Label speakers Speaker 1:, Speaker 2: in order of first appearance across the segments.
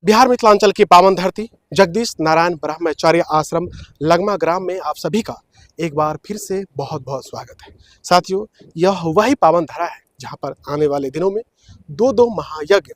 Speaker 1: बिहार मिथिलांचल की पावन धरती जगदीश नारायण ब्रह्मचार्य आश्रम लगमा ग्राम में आप सभी का एक बार फिर से बहुत बहुत स्वागत है। साथियों, यह वही पावन धरा है जहां पर आने वाले दिनों में दो महायज्ञ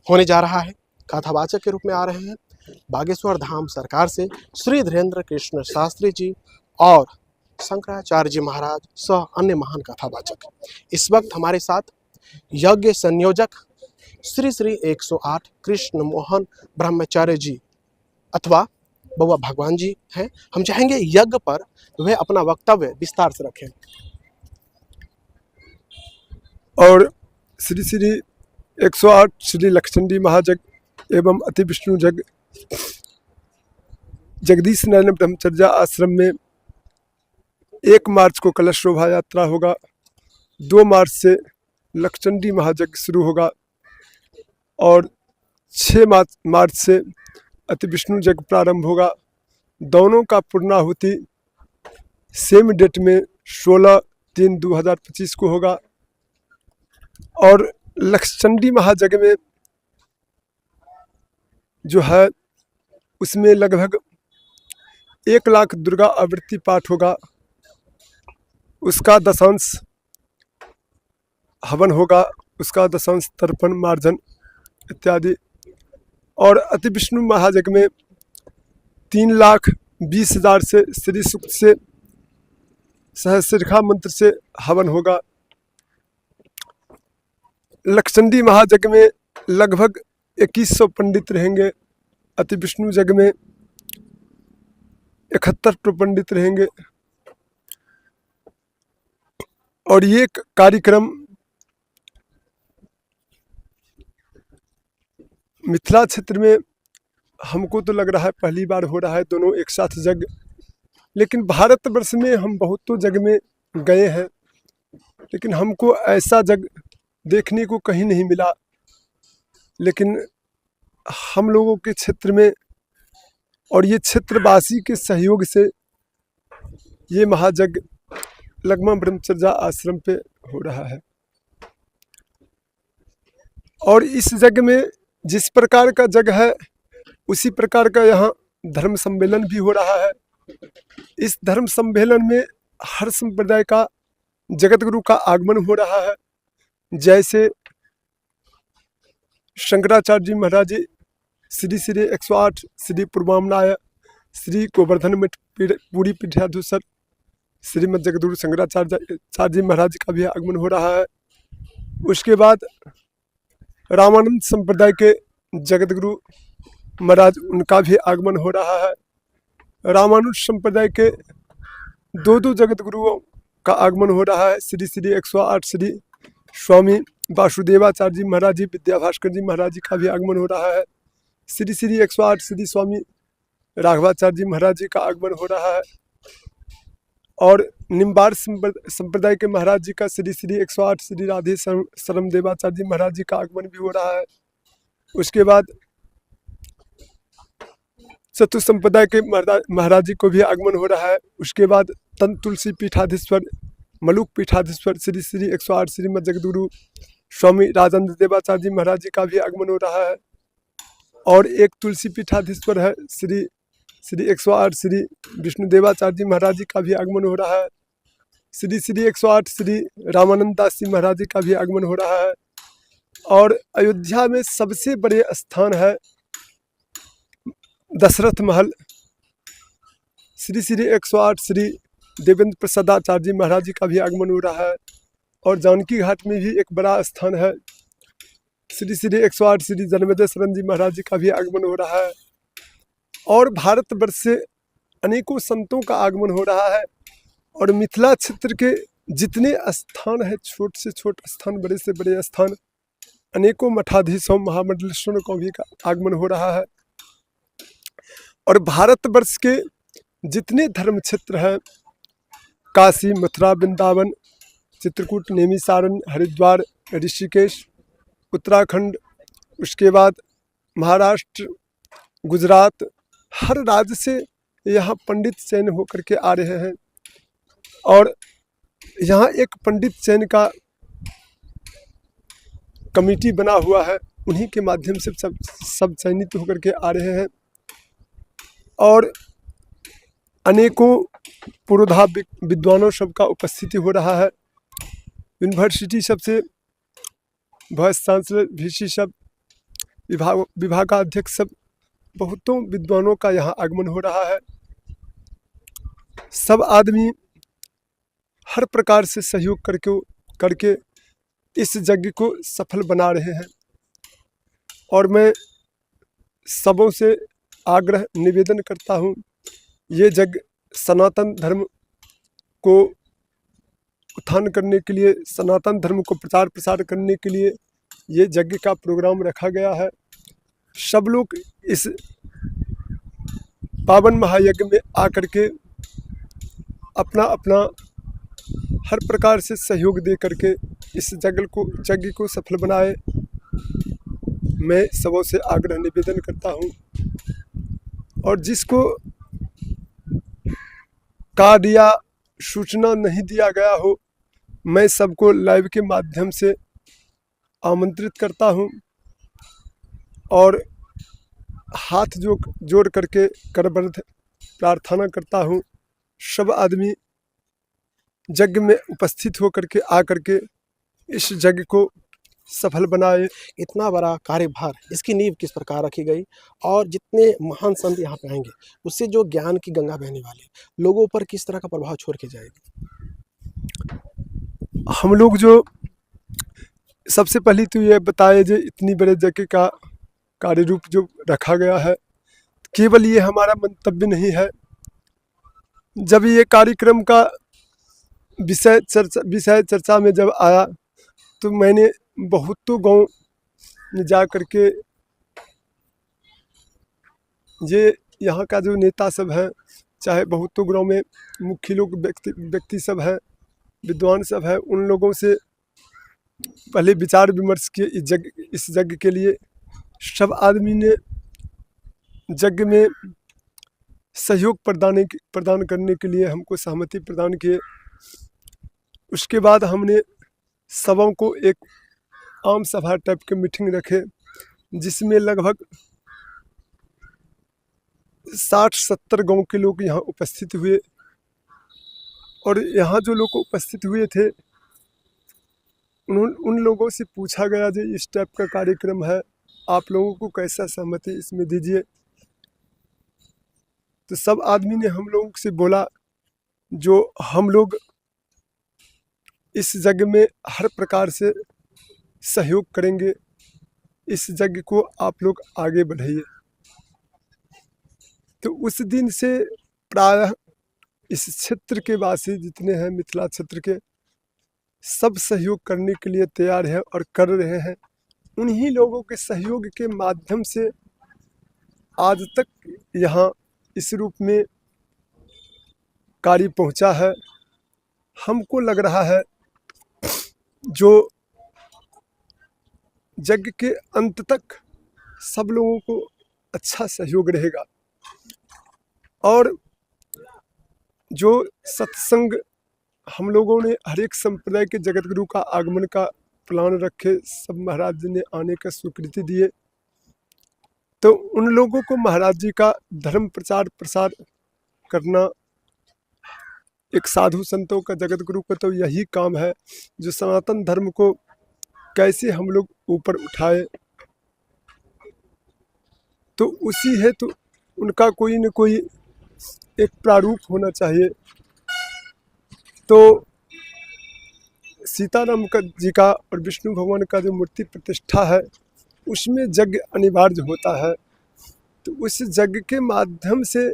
Speaker 1: होने जा रहा है। कथावाचक के रूप में आ रहे हैं बागेश्वर धाम सरकार से श्री धीरेन्द्र कृष्ण शास्त्री जी और शंकराचार्य जी महाराज सह अन्य महान कथावाचक। इस वक्त हमारे साथ यज्ञ संयोजक श्री श्री 108 कृष्ण मोहन ब्रह्मचार्य जी अथवा बउआ भगवान जी हैं। हम चाहेंगे यज्ञ पर वह अपना वक्तव्य विस्तार से रखें।
Speaker 2: और श्री श्री 108 श्री लक्षचंडी महायज्ञ एवं अति विष्णु यज्ञ जगदीश नारायण ब्रह्मचर्य आश्रम में 1 मार्च को कलश शोभा यात्रा होगा। 2 मार्च से लक्षचंडी महायज्ञ शुरू होगा और 6 मार्च से अति विष्णु यज्ञ प्रारंभ होगा। दोनों का पूर्णाहुति सेम डेट में 16/3/2025 को होगा। और लक्षचंडी महायज्ञ में जो है उसमें लगभग 1 लाख दुर्गा आवृत्ति पाठ होगा। उसका दशांश हवन होगा, उसका दशांश तर्पण मार्जन इत्यादि। और अति विष्णु महायज्ञ में 3,20,000 से श्री सूक्त से सहस्ररेखा मंत्र से हवन होगा। लक्षचंडी महायज्ञ में लगभग 2100 पंडित रहेंगे। अति विष्णु यज्ञ में 71 पंडित रहेंगे। और ये कार्यक्रम मिथिला क्षेत्र में हमको तो लग रहा है पहली बार हो रहा है दोनों एक साथ यज्ञ। लेकिन भारतवर्ष में हम बहुतों जगह में गए हैं, लेकिन हमको ऐसा यज्ञ देखने को कहीं नहीं मिला। लेकिन हम लोगों के क्षेत्र में और ये क्षेत्रवासी के सहयोग से ये महायज्ञ लगमा ब्रह्मचर्य आश्रम पे हो रहा है। और इस यज्ञ में जिस प्रकार का यज्ञ है उसी प्रकार का यहाँ धर्म सम्मेलन भी हो रहा है। इस धर्म सम्मेलन में हर संप्रदाय का जगत गुरु का आगमन हो रहा है। जैसे शंकराचार्य जी महाराज जी श्री श्री 108 श्री पूर्वामनाय श्री गोवर्धन मठ पूरी पीठाधीश्वर श्रीमद जगद्गुरु शंकराचार्य जी महाराज का भी आगमन हो रहा है। उसके बाद रामानंद संप्रदाय के जगतगुरु महाराज उनका भी आगमन हो रहा है। रामानुज संप्रदाय के 2 जगतगुरुओं का आगमन हो रहा है। श्री श्री 108 श्री स्वामी वासुदेवाचार्य जी महाराज जी विद्याभास्कर जी महाराज जी का भी आगमन हो रहा है। श्री श्री 108 श्री स्वामी राघवाचार्य जी महाराज जी का आगमन हो रहा है। और निम्बार संप्रदाय के महाराज जी का श्री श्री 108 श्री राधे शरम देवाचार्य जी महाराज जी का आगमन भी हो रहा है। उसके बाद चतुर्थ संप्रदाय के महाराज जी को भी आगमन हो रहा है। उसके बाद तन तुलसी पीठाधीश्वर मलुक पीठाधीश्वर श्री श्री 108 श्रीमद जगद्गुरु स्वामी राजेंद्र देवाचार्य जी महाराज जी का भी आगमन हो रहा है। और एक तुलसी पीठाधीश्वर है श्री श्री 108 श्री विष्णु देवाचार्य जी महाराज जी का भी आगमन हो रहा है। श्री श्री 108 श्री रामानंद दास जी महाराज जी का भी आगमन हो रहा है। और अयोध्या में सबसे बड़े स्थान है दशरथ महल। श्री श्री 108 श्री देवेंद्र प्रसादाचार्य जी महाराज जी का भी आगमन हो रहा है। और जानकी घाट में भी एक बड़ा स्थान है। श्री श्री 108 श्री जन्मेजय शरण जी महाराज जी का भी आगमन हो रहा है। और भारतवर्ष से अनेकों संतों का आगमन हो रहा है। और मिथिला क्षेत्र के जितने स्थान है, छोटे से छोटे स्थान, बड़े से बड़े स्थान, अनेकों मठाधीशों महामंडलेश्वरों का भी आगमन हो रहा है। और भारतवर्ष के जितने धर्म क्षेत्र हैं, काशी, मथुरा, वृंदावन, चित्रकूट, नैमिषारण्य, हरिद्वार, ऋषिकेश, उत्तराखंड, उसके बाद महाराष्ट्र, गुजरात, हर राज्य से यहाँ पंडित चयन होकर के आ रहे हैं। और यहाँ एक पंडित चयन का कमेटी बना हुआ है। उन्हीं के माध्यम से सब चयनित होकर के आ रहे हैं और अनेकों पुरोधा विद्वानों सबका उपस्थिति हो रहा है। यूनिवर्सिटी सबसे वाइस चांसलर VC सब विभागाध्यक्ष सब बहुतों विद्वानों का यहाँ आगमन हो रहा है। सब आदमी हर प्रकार से सहयोग करके इस यज्ञ को सफल बना रहे हैं और मैं सबों से आग्रह निवेदन करता हूँ, ये यज्ञ सनातन धर्म को उत्थान करने के लिए, सनातन धर्म को प्रचार प्रसार करने के लिए ये यज्ञ का प्रोग्राम रखा गया है। सब लोग इस पावन महायज्ञ में आकर के अपना अपना हर प्रकार से सहयोग दे करके इस यज्ञ को सफल बनाए, मैं सबों से आग्रह निवेदन करता हूँ। और जिसको कार्ड या सूचना नहीं दिया गया हो, मैं सबको लाइव के माध्यम से आमंत्रित करता हूँ और हाथ जोड़ करके करबद्ध प्रार्थना करता हूँ, सब आदमी यज्ञ में उपस्थित होकर के आकर के इस यज्ञ को सफल बनाए।
Speaker 1: इतना बड़ा कार्यभार, इसकी नींव किस प्रकार रखी गई और जितने महान संत यहाँ पे आएंगे उससे जो ज्ञान की गंगा बहने वाली लोगों पर किस तरह का प्रभाव छोड़ के जाएगी?
Speaker 2: हम लोग जो सबसे पहले तो ये बताए जो इतनी बड़े यज्ञ का कार्य रूप जो रखा गया है, केवल ये हमारा मंतव्य नहीं है। जब ये कार्यक्रम का विषय चर्चा में जब आया तो मैंने बहुतों गांव में जा कर के ये यहाँ का जो नेता सब हैं, चाहे बहुतों गांव में मुख्य लोग व्यक्ति सब हैं, विद्वान सब हैं, उन लोगों से पहले विचार विमर्श किए इस यज्ञ के लिए। सब आदमी ने यज्ञ में सहयोग प्रदान करने के लिए हमको सहमति प्रदान किए। उसके बाद हमने सबों को एक आम सभा टाइप के मीटिंग रखे, जिसमें लगभग 60-70 गांव के लोग यहाँ उपस्थित हुए और यहाँ जो लोग उपस्थित हुए थे उन लोगों से पूछा गया जो इस टाइप का कार्यक्रम है, आप लोगों को कैसा सहमति इसमें दीजिए। तो सब आदमी ने हम लोगों से बोला जो हम लोग इस यज्ञ में हर प्रकार से सहयोग करेंगे, इस यज्ञ को आप लोग आगे बढ़ाइए। तो उस दिन से प्रायः इस क्षेत्र के वासी जितने हैं, मिथिला क्षेत्र के, सब सहयोग करने के लिए तैयार हैं और कर रहे हैं। उन्हीं लोगों के सहयोग के माध्यम से आज तक यहाँ इस रूप में कार्य पहुँचा है। हमको लग रहा है जो यज्ञ के अंत तक सब लोगों को अच्छा सहयोग रहेगा और जो सत्संग हम लोगों ने हर एक संप्रदाय के जगत गुरु का आगमन का प्लान रखे, सब महाराज जी ने आने का स्वीकृति दिए, तो उन लोगों को महाराज जी का धर्म प्रचार प्रसार करना, एक साधु संतों का जगत गुरु का तो यही काम है, जो सनातन धर्म को कैसे हम लोग ऊपर उठाए। तो उसी है तो उनका कोई न कोई एक प्रारूप होना चाहिए। तो सीताराम जी का और विष्णु भगवान का जो मूर्ति प्रतिष्ठा है उसमें यज्ञ अनिवार्य होता है। तो उस यज्ञ के माध्यम से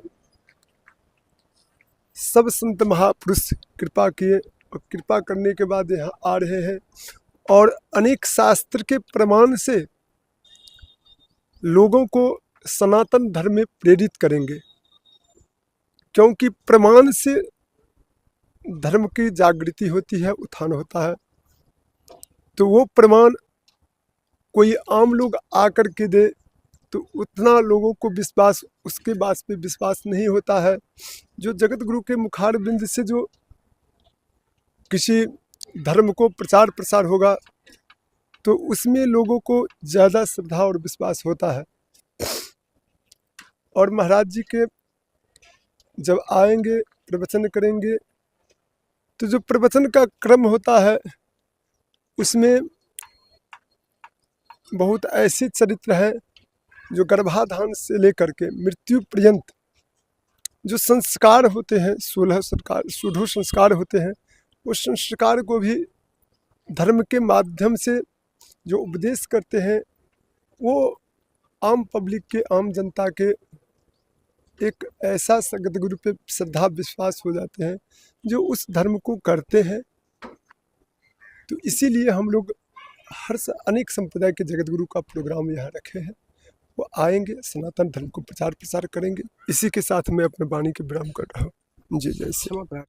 Speaker 2: सब संत महापुरुष कृपा किए और कृपा करने के बाद यहाँ आ रहे हैं और अनेक शास्त्र के प्रमाण से लोगों को सनातन धर्म में प्रेरित करेंगे, क्योंकि प्रमाण से धर्म की जागृति होती है, उत्थान होता है। तो वो प्रमाण कोई आम लोग आकर के दे तो उतना लोगों को विश्वास, उसके बात पे विश्वास नहीं होता है। जो जगत गुरु के मुखार बिंद से जो किसी धर्म को प्रचार प्रसार होगा तो उसमें लोगों को ज़्यादा श्रद्धा और विश्वास होता है। और महाराज जी के जब आएंगे प्रवचन करेंगे तो जो प्रवचन का क्रम होता है उसमें बहुत ऐसे चरित्र हैं जो गर्भाधान से लेकर के मृत्यु पर्यंत जो संस्कार होते हैं, 16 संस्कार होते हैं, उस संस्कार को भी धर्म के माध्यम से जो उपदेश करते हैं वो आम पब्लिक के, आम जनता के एक ऐसा सद्गुरु पे श्रद्धा विश्वास हो जाते हैं जो उस धर्म को करते हैं। तो इसीलिए हम लोग अनेक संप्रदाय के जगतगुरु का प्रोग्राम यहाँ रखे हैं। वो आएंगे, सनातन धर्म को प्रचार प्रसार करेंगे। इसी के साथ मैं अपने वाणी के विराम कर रहा हूँ। जी जय श्री राम।